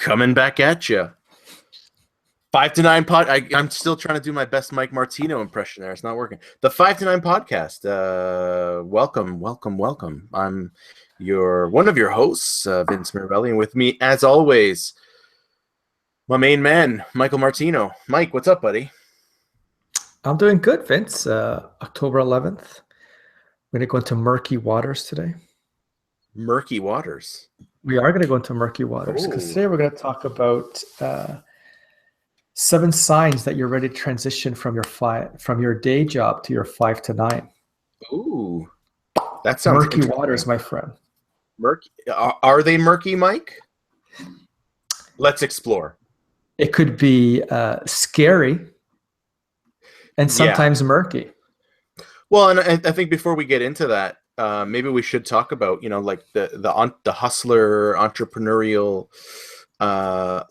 Coming back at you. 5 to 9 pod. I'm still trying to do my best Mike Martino impression there. It's not working. The 5 to 9 podcast. Welcome. I'm one of your hosts, Vince Mirabelli, and with me, as always, my main man, Michael Martino. Mike, what's up, buddy? I'm doing good, Vince. October 11th. We're going to go into murky waters today. Murky waters. We are going to go into murky waters because today we're going to talk about 7 signs that you're ready to transition from your day job to your 5 to 9. Ooh, that sounds murky waters, my friend. Murky? Are they murky, Mike? Let's explore. It could be scary and sometimes murky. Well, and I think before we get into that, maybe we should talk about, like the hustler entrepreneurial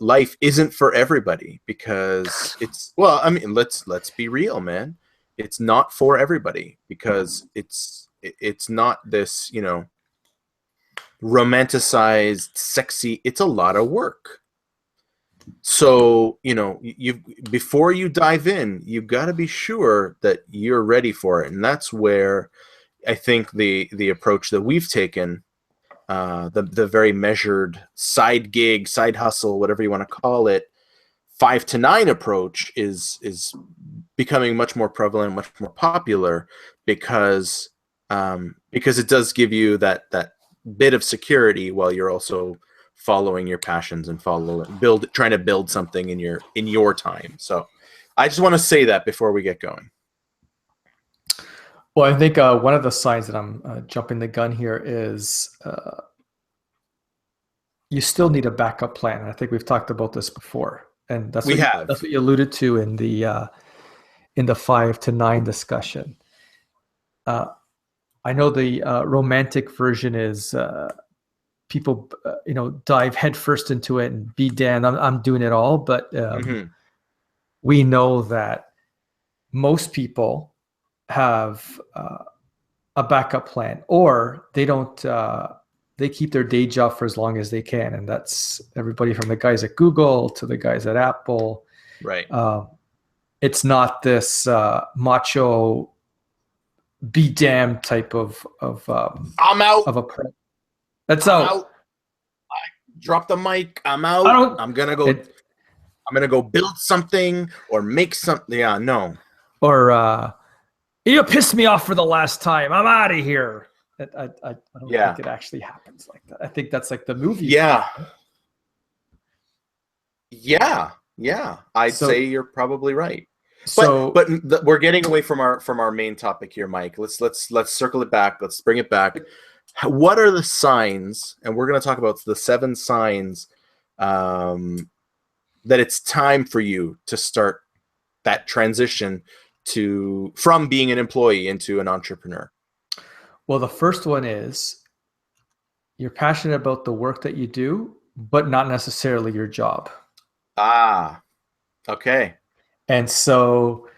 life isn't for everybody, because let's be real, man. It's not for everybody because it's not this, romanticized, sexy. It's a lot of work. So, before you dive in, you've got to be sure that you're ready for it. And that's where I think the approach that we've taken, the very measured side gig, side hustle, whatever you want to call it, 5 to 9 approach is becoming much more prevalent, much more popular, because it does give you that bit of security while you're also following your passions and trying to build something in your time. So I just want to say that before we get going. Well, I think one of the signs that I'm jumping the gun here is you still need a backup plan. And I think we've talked about this before, and that's what you alluded to in the 5 to 9 discussion. I know the romantic version is people, dive headfirst into it and be damned, I'm doing it all. But we know that most people have a backup plan, or they don't. They keep their day job for as long as they can, and that's everybody from the guys at Google to the guys at Apple. Right. It's not this macho, be damned type of I'm out of a. That's out. I drop the mic. I'm out. I'm gonna go build something or make something. Yeah, no. Or you pissed me off for the last time. I'm out of here. I don't think it actually happens like that. I think that's like the movie. Yeah. I'd say you're probably right. But we're getting away from our main topic here, Mike. Let's circle it back. Let's bring it back. What are the signs? And we're going to talk about the 7 signs that it's time for you to start that transition from being an employee into an entrepreneur. Well, the first one is you're passionate about the work that you do, but not necessarily your job. Ah, okay. And so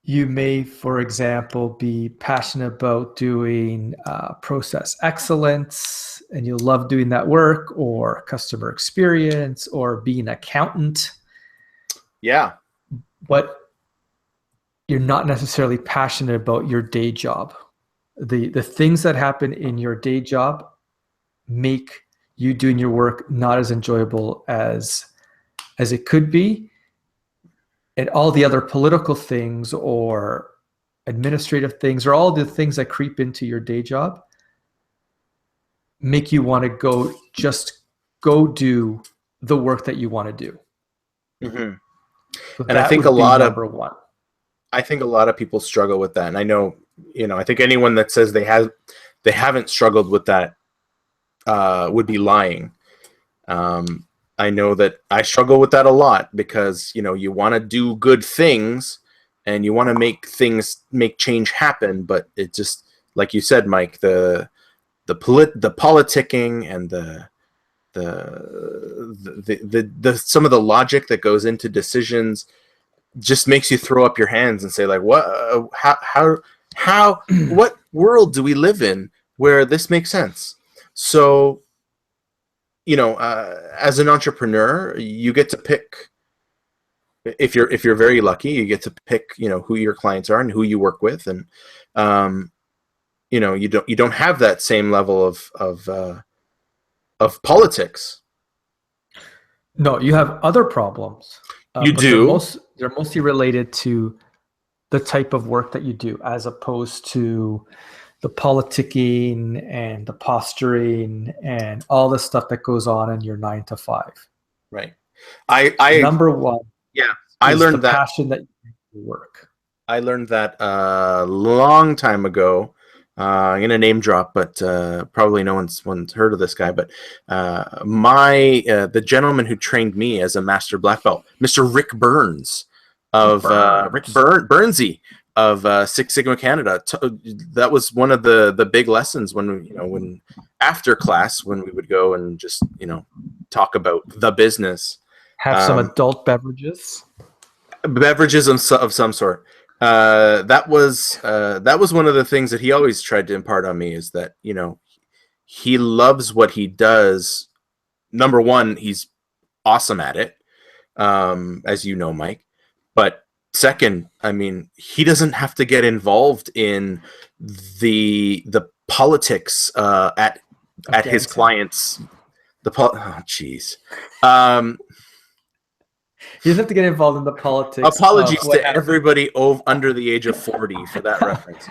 you may, for example, be passionate about doing process excellence, and you love doing that work, or customer experience, or being an accountant. Yeah. But you're not necessarily passionate about your day job. The things that happen in your day job make you doing your work not as enjoyable as it could be. And all the other political things or administrative things, or all the things that creep into your day job, make you want to go do the work that you want to do. Mm-hmm. So and I think I think a lot of people struggle with that. And I know, I think anyone that says they haven't struggled with that would be lying. I know that I struggle with that a lot because, you want to do good things and you want to make change happen. But it just, like you said, Mike, the politicking and the some of the logic that goes into decisions just makes you throw up your hands and say, like, what, how, what world do we live in where this makes sense? So as an entrepreneur, you get to pick. If you're very lucky, you get to pick, who your clients are and who you work with, and you don't have that same level of politics. No, you have other problems. You do. They're mostly related to the type of work that you do, as opposed to the politicking and the posturing and all the stuff that goes on in your 9 to 5. Right. I Number one. Yeah, I learned that passion that you work. I learned that a long time ago. I'm gonna name drop, but probably no one's heard of this guy. But the gentleman who trained me as a master black belt, Mr. Rick Burns of Burnsy of Six Sigma Canada. That was one of the big lessons when after class, when we would go and just talk about the business. Have some adult beverages of some sort. That was one of the things that he always tried to impart on me, is that he loves what he does. Number one, he's awesome at it, as you know, Mike. But second, I mean, he doesn't have to get involved in the politics at his clients. Jeez. He doesn't have to get involved in the politics. Apologies to everybody under the age of 40 for that reference.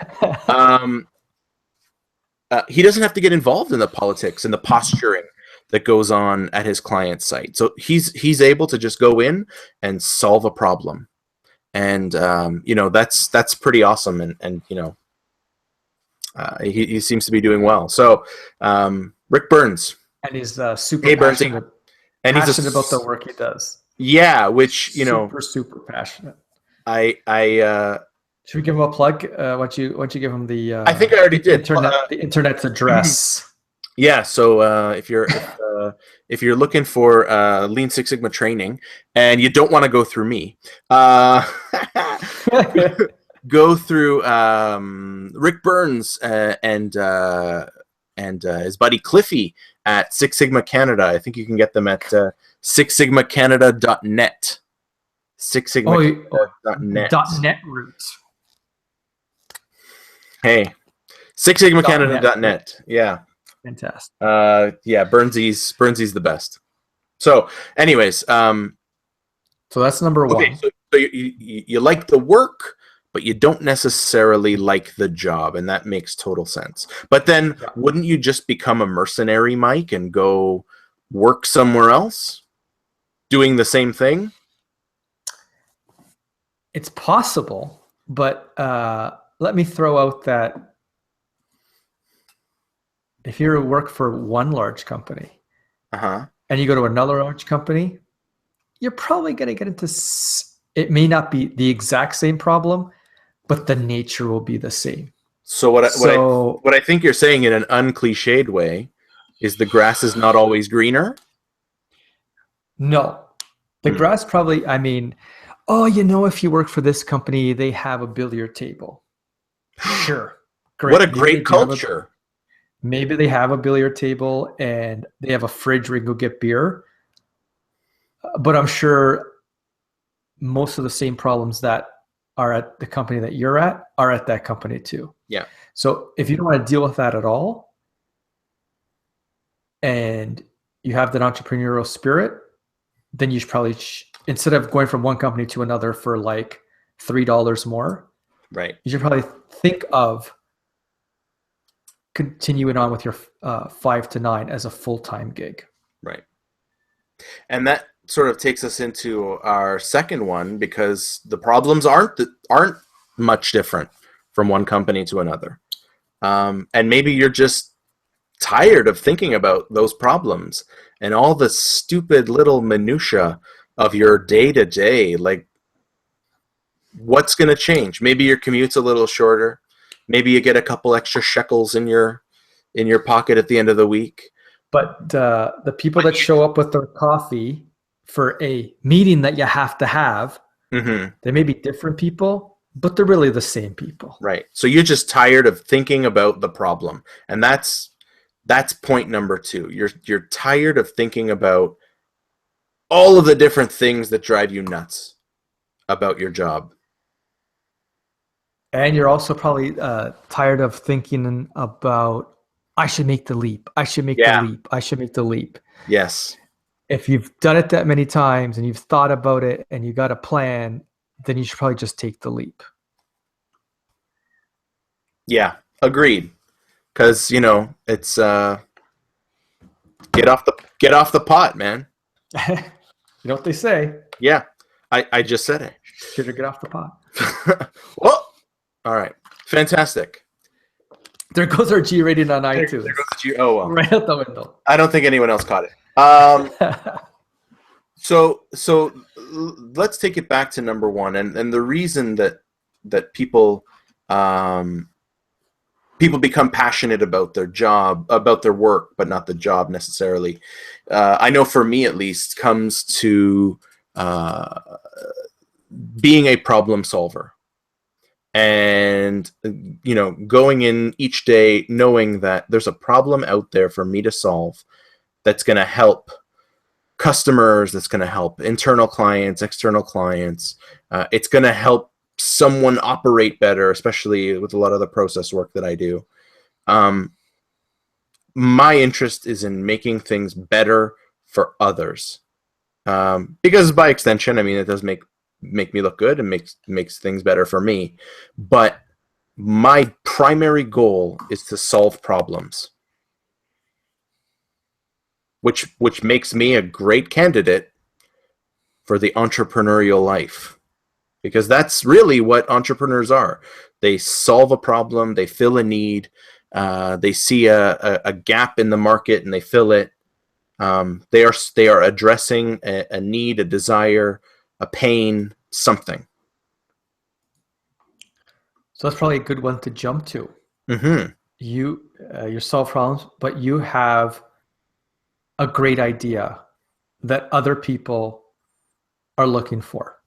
He doesn't have to get involved in the politics and the posturing that goes on at his client's site. So he's able to just go in and solve a problem, and that's pretty awesome. And he seems to be doing well. So Rick Burns, and he's super passionate. And he's passionate about the work he does. Yeah, which super passionate. Should we give him a plug? Why don't you give him the? I think I already did. The internet's address. Yeah, so if you're looking for Lean Six Sigma training and you don't want to go through me, go through Rick Burns and his buddy Cliffy at Six Sigma Canada. I think you can get them at sixsigmacanada.net. Sixsigmacanada.net. .net roots. Hey, sixsigmacanada.net. Yeah. Fantastic. Yeah, Burnsy's the best. So, anyways, so that's number one. Okay, so you like the work, but you don't necessarily like the job, and that makes total sense. But then, wouldn't you just become a mercenary, Mike, and go work somewhere else, doing the same thing? It's possible, but let me throw out that if you work for one large company and you go to another large company, you're probably going to get into, it may not be the exact same problem, but the nature will be the same. So what I think you're saying in an uncliched way is the grass is not always greener? No. The grass probably, if you work for this company, they have a billiard table. Sure. Great. What a great culture. Maybe they have a billiard table and they have a fridge where you can go get beer. But I'm sure most of the same problems that are at the company that you're at are at that company too. Yeah. So if you don't want to deal with that at all, and you have that entrepreneurial spirit, then you should probably, instead of going from one company to another for like $3 more, right, you should probably think of continuing on with your 5 to 9 as a full-time gig. Right. And that sort of takes us into our second one, because the problems aren't much different from one company to another. And maybe you're just tired of thinking about those problems and all the stupid little minutia of your day-to-day. Like, what's going to change? Maybe your commute's a little shorter. Maybe you get a couple extra shekels in your pocket at the end of the week. But the people that show up with their coffee for a meeting that you have to have, they may be different people, but they're really the same people. Right. So you're just tired of thinking about the problem. And that's That's point number 2. You're tired of thinking about all of the different things that drive you nuts about your job. And you're also probably tired of thinking about, I should make the leap. I should make the leap. I should make the leap. Yes. If you've done it that many times and you've thought about it and you got a plan, then you should probably just take the leap. Yeah, agreed. Because, it's get off the pot, man. You know what they say? Yeah, I just said it. Should get off the pot. Well, all right, fantastic. There goes our G rating on iTunes. There goes oh well, right out the window. I don't think anyone else caught it. So let's take it back to number 1, and the reason that people become passionate about their job, about their work, but not the job necessarily. I know for me at least, comes to being a problem solver. And, going in each day knowing that there's a problem out there for me to solve that's going to help customers, that's going to help internal clients, external clients. It's going to help someone operate better, especially with a lot of the process work that I do. My interest is in making things better for others. Because by extension, it does make me look good and makes things better for me. But my primary goal is to solve problems, which makes me a great candidate for the entrepreneurial life. Because that's really what entrepreneurs are. They solve a problem, they fill a need, they see a gap in the market and they fill it. They are addressing a need, a desire, a pain, something. So that's probably a good one to jump to. Mm-hmm. You solve problems, but you have a great idea that other people are looking for.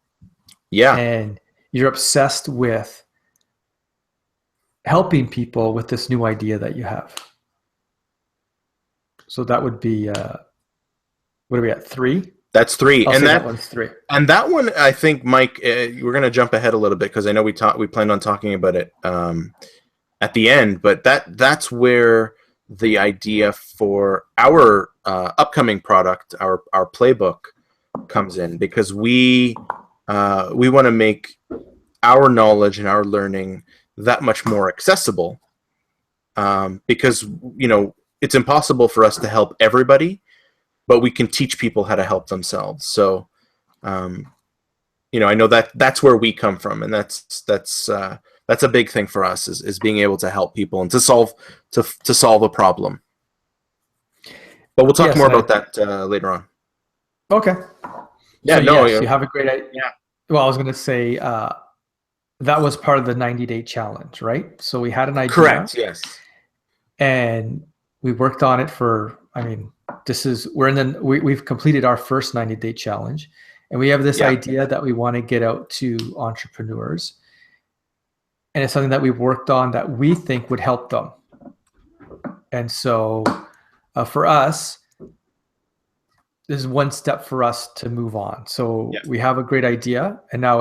Yeah. And you're obsessed with helping people with this new idea that you have. So that would be, what are we at, 3? That's 3. And that one's 3. And that one, I think, Mike, we're going to jump ahead a little bit because I know we planned on talking about it at the end, but that's where the idea for our upcoming product, our playbook, comes in, because we want to make our knowledge and our learning that much more accessible, because it's impossible for us to help everybody, but we can teach people how to help themselves. So I know that's where we come from, and that's a big thing for us is being able to help people and to solve a problem. But we'll talk more about that later on. Okay. Yeah, so you have a great idea. Yeah. Well, I was going to say that was part of the 90-day challenge, right? So we had an idea. Correct. Yes. And we worked on it for. We've completed our first 90-day challenge, and we have this idea that we want to get out to entrepreneurs, and it's something that we've worked on that we think would help them. And so, for us, this is one step for us to move on. So we have a great idea, and now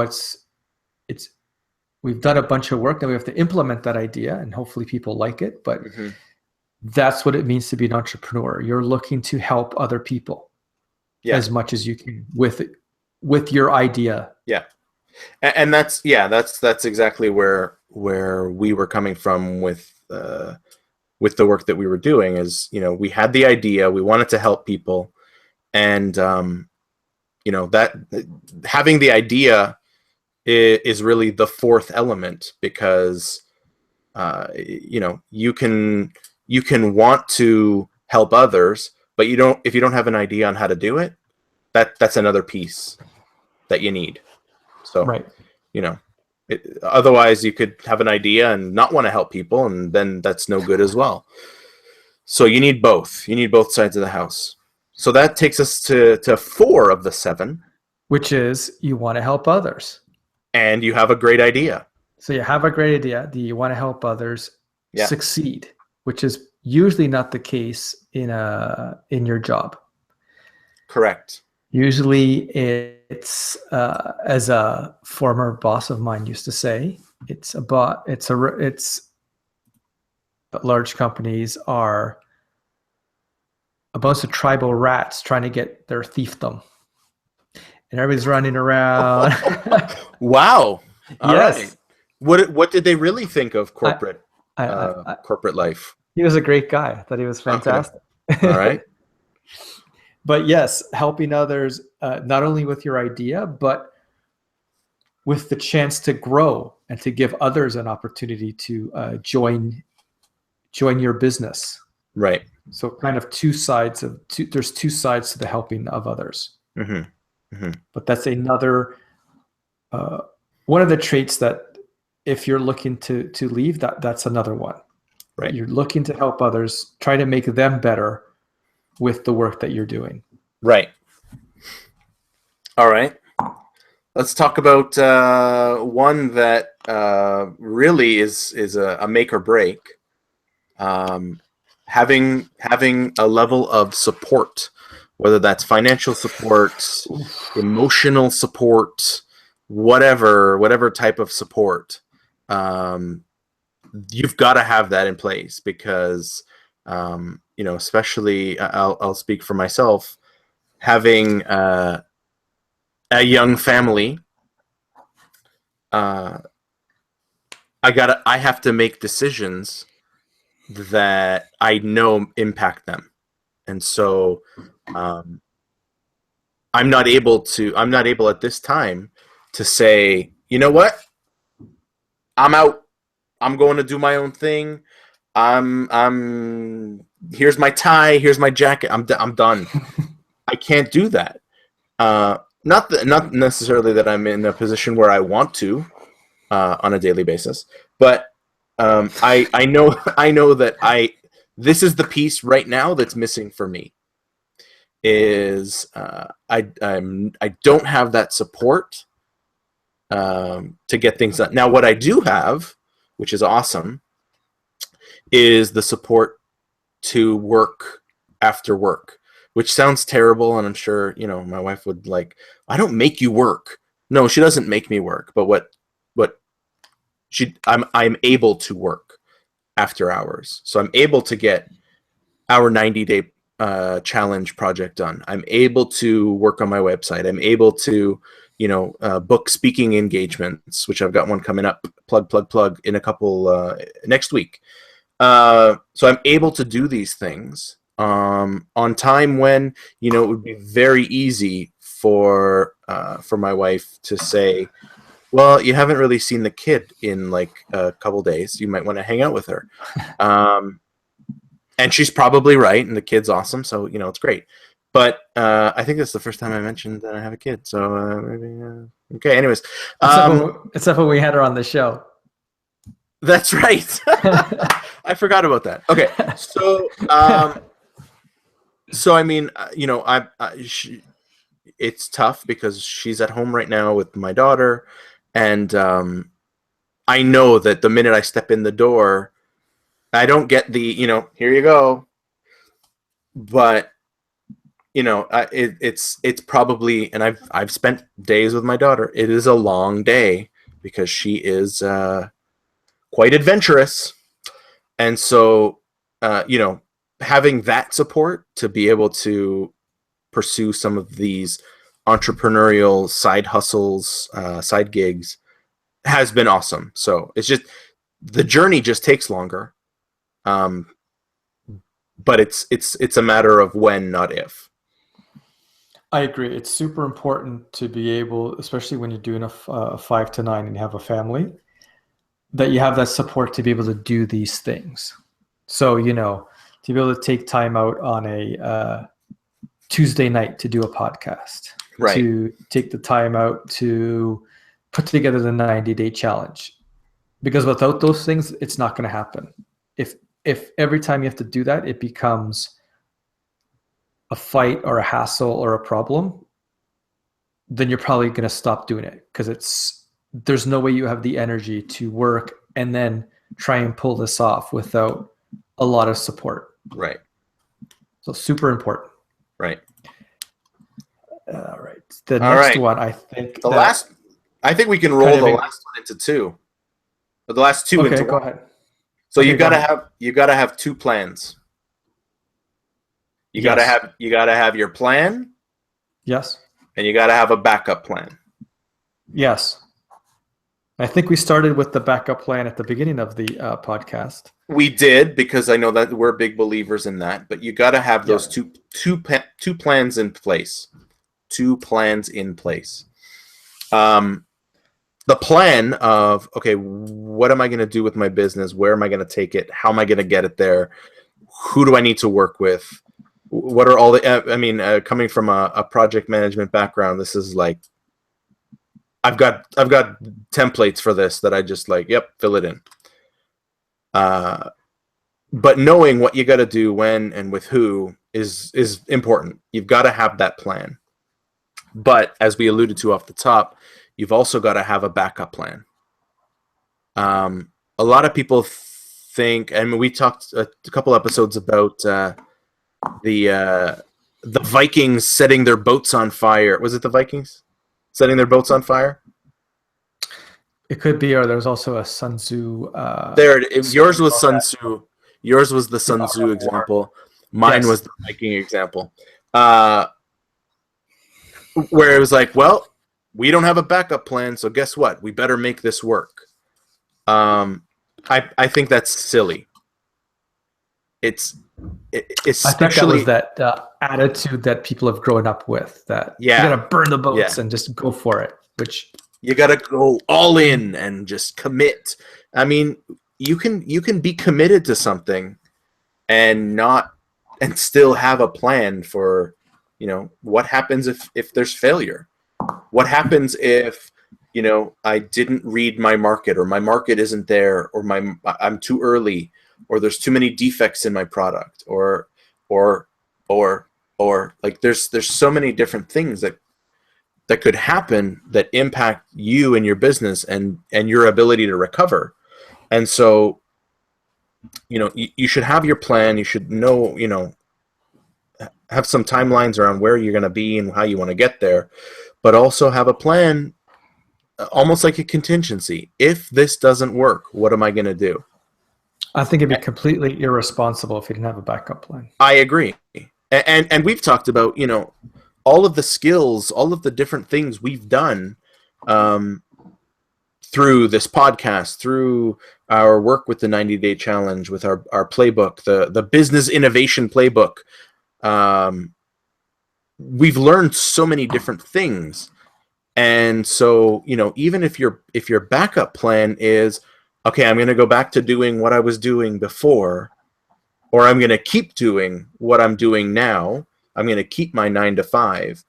we've done a bunch of work. Now we have to implement that idea, and hopefully people like it. But that's what it means to be an entrepreneur. You're looking to help other people as much as you can with your idea. Yeah, and that's exactly where we were coming from with the work that we were doing. Is we had the idea, we wanted to help people. And, that having the idea is really the 4th element, because, you can want to help others, but if you don't have an idea on how to do it, that's another piece that you need. So, right. Otherwise you could have an idea and not want to help people, and then that's no good as well. So you need both. You need both sides of the house. So that takes us to 4 of the 7. Which is, you want to help others. And you have a great idea. So you have a great idea. You want to help others succeed, which is usually not the case in your job. Correct. Usually it's as a former boss of mine used to say, large companies are a bunch of tribal rats trying to get their fiefdom, and everybody's running around. Wow. All yes. Right. What did they really think of corporate corporate life? He was a great guy. I thought he was fantastic. Okay. All right. But yes, helping others, not only with your idea, but with the chance to grow and to give others an opportunity to join your business. Right. So kind of there's two sides to the helping of others. Mm-hmm. Mm-hmm. But that's another, one of the traits that if you're looking to leave, that's another one. Right. You're looking to help others, try to make them better with the work that you're doing. Right. All right. Let's talk about one that really is a make or break. Having a level of support, whether that's financial support, emotional support, whatever type of support, you've got to have that in place because especially I'll speak for myself, having a young family, I have to make decisions that I know impact them, and so I'm not able at this time to say, you know what, I'm out, I'm going to do my own thing, I'm here's my tie, here's my jacket, I'm done. I can't do that. Not necessarily that I'm in a position where I want to on a daily basis, but I know that this is the piece right now that's missing for me. Is I don't have that support to get things done. Now, what I do have, which is awesome, is the support to work after work, which sounds terrible, and I'm sure my wife would like, I don't make you work. No, she doesn't make me work, but I'm able to work after hours. So I'm able to get our 90-day challenge project done. I'm able to work on my website. I'm able to book speaking engagements, which I've got one coming up, plug in a couple next week. So I'm able to do these things on time when it would be very easy for my wife to say, well, you haven't really seen the kid in like a couple days, you might want to hang out with her. And she's probably right, and the kid's awesome, so it's great. But I think that's the first time I mentioned that I have a kid, so maybe okay, anyways, except when we had her on the show. That's right. I forgot about that. Okay, so I mean, it's tough because she's at home right now with my daughter, and I know that the minute I step in the door, I don't get the here you go, but it's probably, and I've spent days with my daughter. It is a long day because she is quite adventurous, and so having that support to be able to pursue some of these entrepreneurial side hustles, side gigs, has been awesome. So it's just, the journey just takes longer, but it's a matter of when, not if. I agree. It's super important to be able, especially when you're doing a 5 to 9 and you have a family, that you have that support to be able to do these things. So, to be able to take time out on a Tuesday night to do a podcast, right, to take the time out to put together the 90-day challenge, because without those things, it's not going to happen. If every time you have to do that, it becomes a fight or a hassle or a problem, then you're probably going to stop doing it, because there's no way you have the energy to work and then try and pull this off without a lot of support. Right. So super important. Right. All right. The next one, I think. I think we can roll the last one into two. Or the last two into one. Go ahead. So you gotta have two plans. You gotta have your plan. Yes. And you gotta have a backup plan. Yes. I think we started with the backup plan at the beginning of the podcast. We did, because I know that we're big believers in that. But you got to have those two plans in place. 2 plans in place. The plan of, okay, what am I going to do with my business? Where am I going to take it? How am I going to get it there? Who do I need to work with? What are all the? Coming from a project management background, this is like, I've got templates for this that I just like, yep, fill it in. But knowing what you got to do when and with who is important. You've got to have that plan. But as we alluded to off the top, you've also got to have a backup plan. A lot of people think, and we talked a couple episodes about the Vikings setting their boats on fire. Was it the Vikings setting their boats on fire? It could be, or there was also a Sun Tzu. Yours was Sun Tzu. Yours was the Sun Tzu example. Mine was the Viking example. Where it was like, well, we don't have a backup plan, so guess what? We better make this work. I think that's silly. Especially I think that was that attitude that people have grown up with. That you gotta burn the boats and just go for it. Which you gotta go all in and just commit. I mean, you can be committed to something and still have a plan for, what happens if there's failure? What happens if, I didn't read my market, or my market isn't there, or I'm too early, or there's too many defects in my product, or like there's so many different things that could happen that impact you and your business and your ability to recover. And so, you should have your plan. You should know, have some timelines around where you're going to be and how you want to get there, but also have a plan, almost like a contingency. If this doesn't work, what am I going to do? I think it'd be completely irresponsible if you didn't have a backup plan. I agree. And we've talked about, all of the skills, all of the different things we've done through this podcast, through our work with the 90-day challenge, with our playbook, the business innovation playbook. We've learned so many different things. And so, even if your backup plan is, okay, I'm going to go back to doing what I was doing before, or I'm going to keep doing what I'm doing now. I'm going to keep my 9 to 5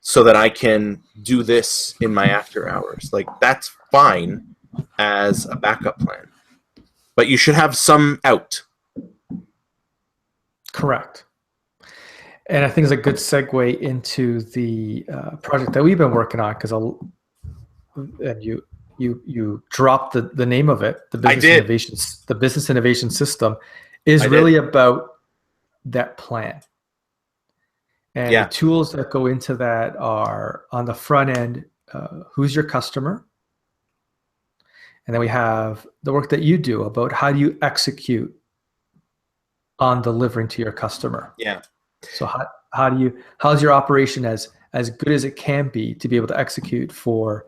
so that I can do this in my after hours. Like, that's fine as a backup plan, but you should have some out. Correct. And I think it's a good segue into the project that we've been working on, because you dropped the name of it. The business innovation system is really about that plan. And the tools that go into that are, on the front end, who's your customer? And then we have the work that you do about how do you execute on delivering to your customer. Yeah. So how's your operation as good as it can be to be able to execute for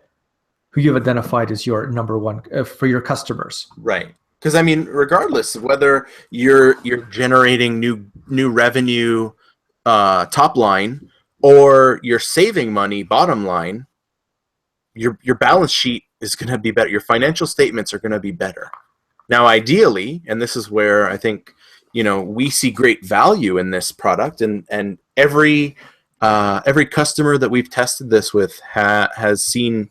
who you've identified as your number one for your customers? Right. Because regardless of whether you're generating new revenue top line, or you're saving money bottom line, your balance sheet is going to be better. Your financial statements are going to be better. Now, ideally, and this is where I think we see great value in this product, and every customer that we've tested this with has seen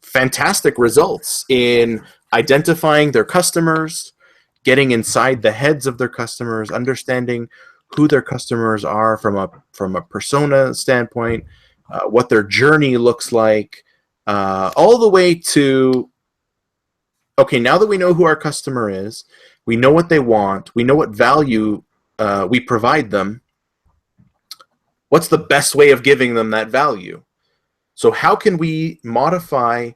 fantastic results in identifying their customers, getting inside the heads of their customers, understanding who their customers are from a persona standpoint, what their journey looks like, all the way to, okay, now that we know who our customer is, We know what they want. We know what value we provide them. What's the best way of giving them that value? So how can we modify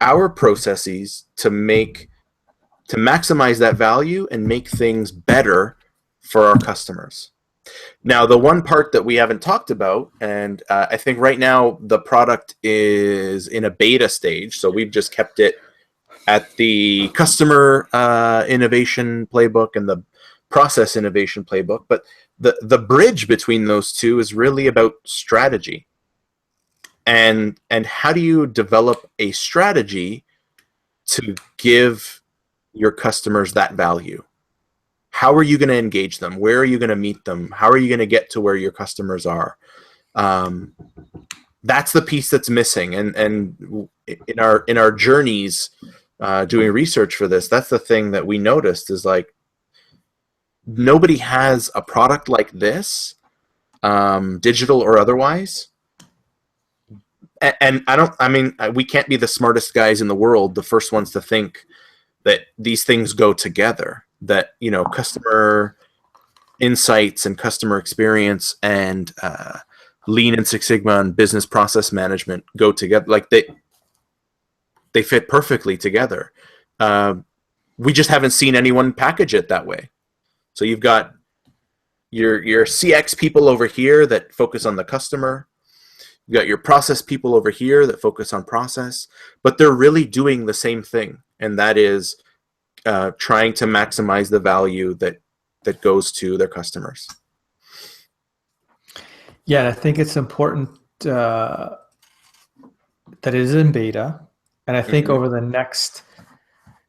our processes to maximize that value and make things better for our customers? Now, the one part that we haven't talked about, and I think right now the product is in a beta stage, so we've just kept it at the customer innovation playbook and the process innovation playbook, but the bridge between those two is really about strategy. And how do you develop a strategy to give your customers that value? How are you going to engage them? Where are you going to meet them? How are you going to get to where your customers are? That's the piece that's missing. And in our journeys doing research for this, that's the thing that we noticed is like nobody has a product like this, digital or otherwise. And we can't be the smartest guys in the world, the first ones to think that these things go together, that, customer insights and customer experience and Lean and Six Sigma and business process management go together. Like they fit perfectly together. We just haven't seen anyone package it that way. So you've got your CX people over here that focus on the customer. You got your process people over here that focus on process, but they're really doing the same thing, and that is trying to maximize the value that goes to their customers. Yeah, I think it's important that it is in beta, and I think over the next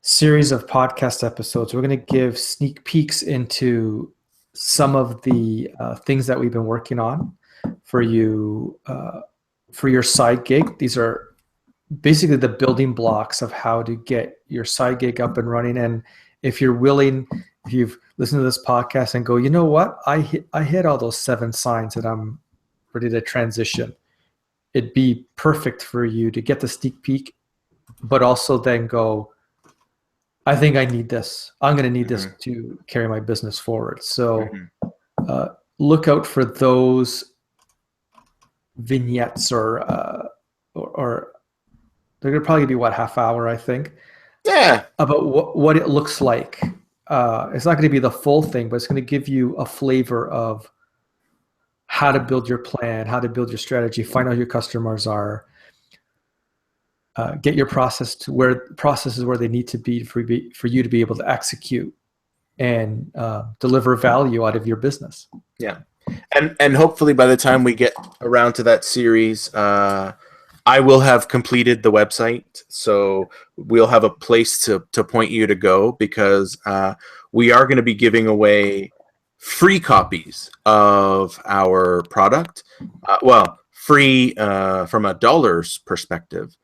series of podcast episodes, we're going to give sneak peeks into some of the things that we've been working on for you for your side gig. These are basically the building blocks of how to get your side gig up and running. And if you're willing, if you've listened to this podcast and go, you know what, I hit all those 7 signs that I'm ready to transition, it'd be perfect for you to get the sneak peek, but also then go, I think I need this. I'm going to need this to carry my business forward. So look out for those vignettes or they're going to probably be half hour, I think. Yeah. About what it looks like. It's not going to be the full thing, but it's going to give you a flavor of how to build your plan, how to build your strategy, find out who your customers are, get your processes where they need to be for you to be able to execute and deliver value out of your business. Yeah. And hopefully by the time we get around to that series, I will have completed the website, so we'll have a place to point you to go, because we are going to be giving away free copies of our product. Free from a dollar's perspective.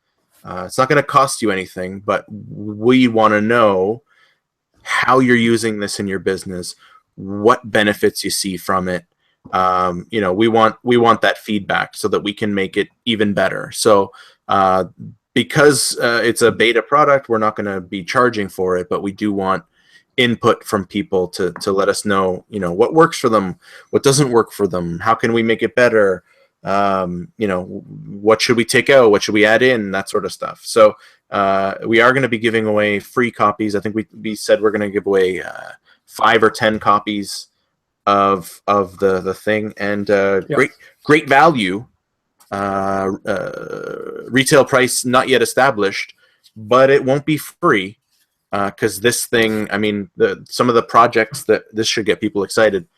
It's not going to cost you anything, but we want to know how you're using this in your business, what benefits you see from it. We want that feedback so that we can make it even better. So because it's a beta product, we're not going to be charging for it, but we do want input from people to let us know, what works for them, what doesn't work for them, how can we make it better, what should we take out, what should we add in, that sort of stuff. So we are going to be giving away free copies. I think we said we're going to give away 5 or 10 copies of the thing, and great value, retail price not yet established, but it won't be free, because this thing, some of the projects that this should get people excited.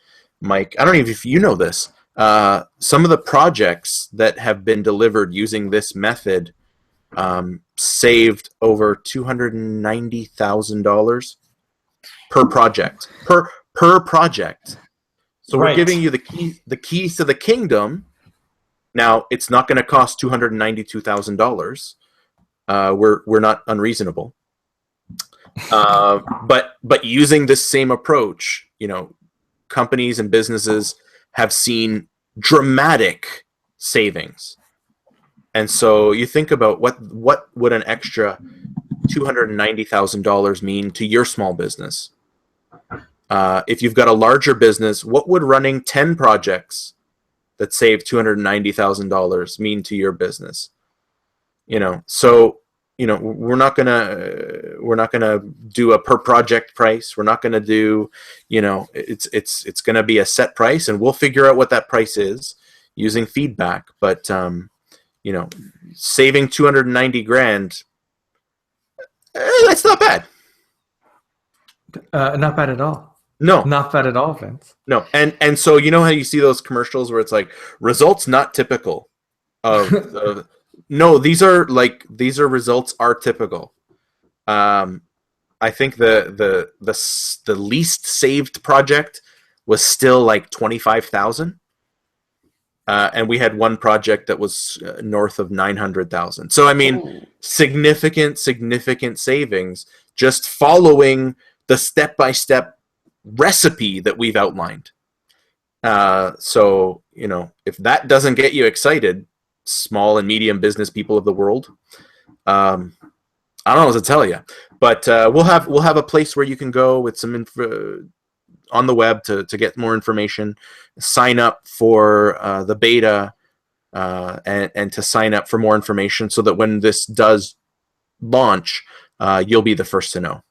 Mike, I don't know if you know this, some of the projects that have been delivered using this method saved over $290,000 per project. Per project. So we're giving you the keys to the kingdom. Now, it's not going to cost $292,000. We're not unreasonable. But using this same approach, companies and businesses have seen dramatic savings. And so you think about what would an extra $290,000 mean to your small business? If you've got a larger business, what would running 10 projects that save $290,000 mean to your business? So we're not gonna do a per project price. We're not gonna do, it's gonna be a set price, and we'll figure out what that price is using feedback. But saving 290 grand, that's not bad. Not bad at all. No, not bad at all, Vince. No, and so how you see those commercials where it's like results not typical of no, these are results are typical. I think the least saved project was still like 25,000, and we had one project that was north of 900,000. So I mean, significant savings just following the step-by-step recipe that we've outlined. So if that doesn't get you excited, small and medium business people of the world, I don't know what to tell you. But we'll have a place where you can go with some info on the web to get more information, sign up for the beta, and to sign up for more information so that when this does launch, you'll be the first to know.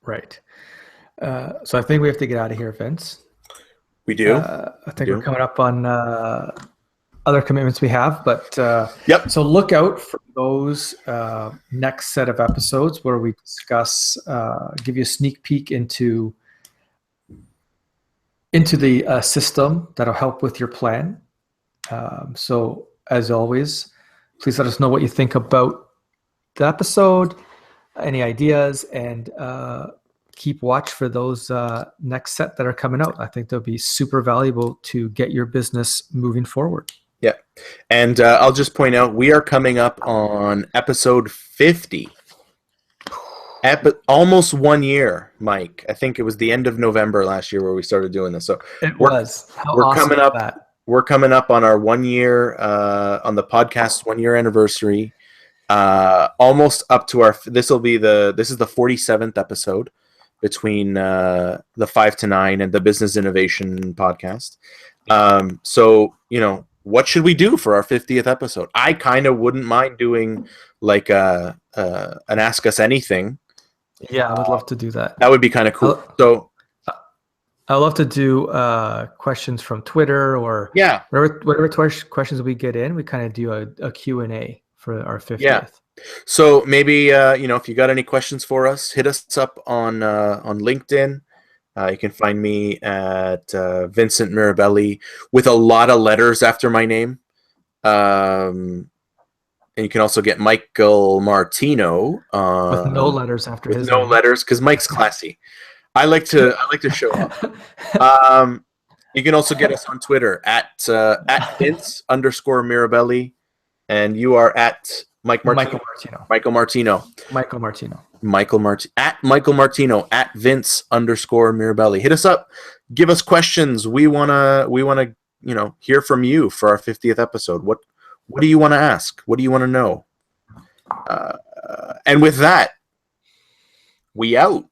Right. So I think we have to get out of here, Vince. We do. I think we're coming up on other commitments we have, but yep. So look out for those next set of episodes where we discuss, give you a sneak peek into the system that'll help with your plan. So as always, please let us know what you think about the episode, any ideas, and keep watch for those next set that are coming out. I think they'll be super valuable to get your business moving forward. Yeah. And I'll just point out, we are coming up on episode 50. Almost 1 year, Mike. I think it was the end of November last year where we started doing this. So we're awesome coming up. We're coming up on our 1 year on the podcast 1 year anniversary. Almost up to this is the 47th episode between the 5 to 9 and the Business Innovation podcast. So what should we do for our 50th episode? I kind of wouldn't mind doing like an Ask Us Anything. Yeah, I would love to do that. That would be kind of cool. I'd love to do questions from Twitter or whatever questions we get in. We kind of do a Q&A for our 50th. Yeah. So maybe if you got any questions for us, hit us up on LinkedIn. You can find me at Vincent Mirabelli with a lot of letters after my name. And you can also get Michael Martino with no letters after his name. No letters, because Mike's classy. I like to show up. You can also get us on Twitter at Vince_Mirabelli, and you are at Michael Martino. At Michael Martino at Vince_Mirabelli. Hit us up. Give us questions. We wanna hear from you for our 50th episode. What do you want to ask? What do you want to know? And with that, we out.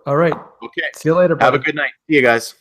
All right. Okay. See you later, buddy. Have a good night. See you guys.